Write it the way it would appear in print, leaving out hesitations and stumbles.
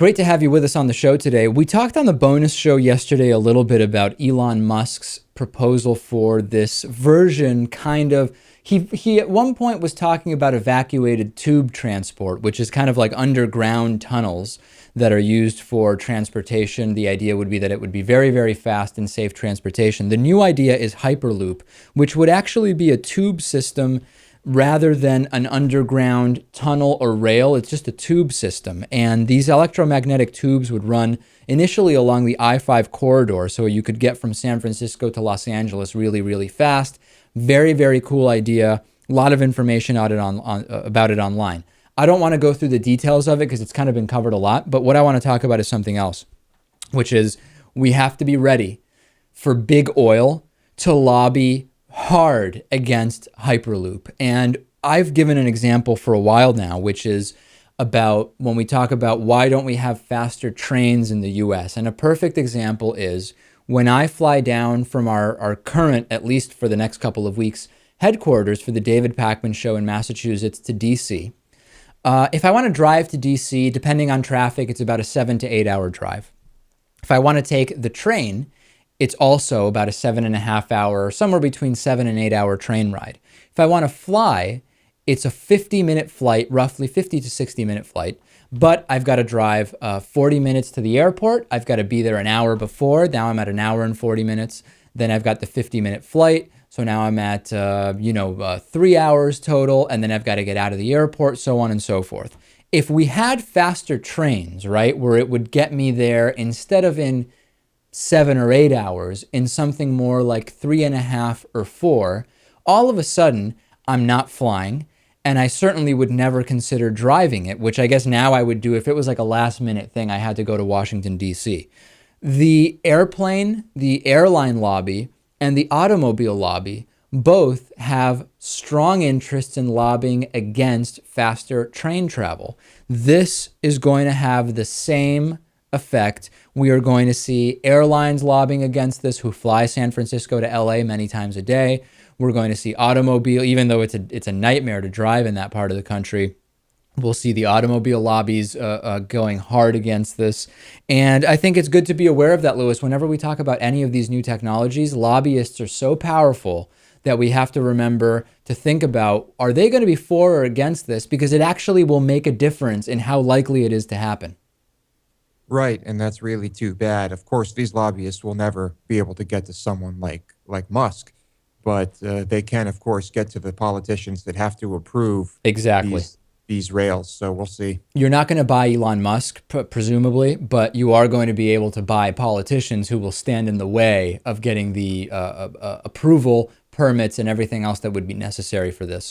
Great to have you with us on the show today. We talked on the bonus show yesterday a little bit about Elon Musk's proposal for this version, kind of. He at one point was talking about evacuated tube transport, which is kind of like underground tunnels that are used for transportation. The idea would be that it would be very, very fast and safe transportation. The new idea is Hyperloop, which would actually be a tube system rather than an underground tunnel or rail. It's just a tube system. And these electromagnetic tubes would run initially along the I-5 corridor, so you could get from San Francisco to Los Angeles really, really fast. Very, very cool idea. A lot of information about it online. I don't want to go through the details of it because it's kind of been covered a lot, but what I want to talk about is something else, which is we have to be ready for big oil to lobby hard against Hyperloop. And I've given an example for a while now, which is about when we talk about why don't we have faster trains in the US. And a perfect example is when I fly down from our current, at least for the next couple of weeks, headquarters for the David Pakman show in Massachusetts to DC. If I want to drive to DC, depending on traffic, it's about a 7 to 8 hour drive. If I want to take the train, it's also about a 7.5 hour, somewhere between 7 and 8 hour train ride. If I want to fly, it's a 50-minute flight, roughly 50 to 60-minute flight, but I've got to drive 40 minutes to the airport. I've got to be there an hour before. Now I'm at an hour and 40 minutes. Then I've got the 50-minute flight. So now I'm at, 3 hours total, and then I've got to get out of the airport, so on and so forth. If we had faster trains, right, where it would get me there instead of in 7 or 8 hours, in something more like 3.5 or 4, all of a sudden I'm not flying, and I certainly would never consider driving it, which I guess now I would do if it was like a last minute thing I had to go to Washington, D.C. The airplane, the airline lobby, and the automobile lobby both have strong interests in lobbying against faster train travel. This is going to have the same effect. We are going to see airlines lobbying against this who fly San Francisco to LA many times a day. We're going to see automobile, even though it's a nightmare to drive in that part of the country. We'll see the automobile lobbies going hard against this. And I think it's good to be aware of that, Lewis. Whenever we talk about any of these new technologies, lobbyists are so powerful that we have to remember to think about, are they going to be for or against this? Because it actually will make a difference in how likely it is to happen. Right, and that's really too bad. Of course, these lobbyists will never be able to get to someone like Musk, but they can, of course, get to the politicians that have to approve Exactly. these rails. So we'll see. You're not going to buy Elon Musk, presumably, but you are going to be able to buy politicians who will stand in the way of getting the approval, permits, and everything else that would be necessary for this.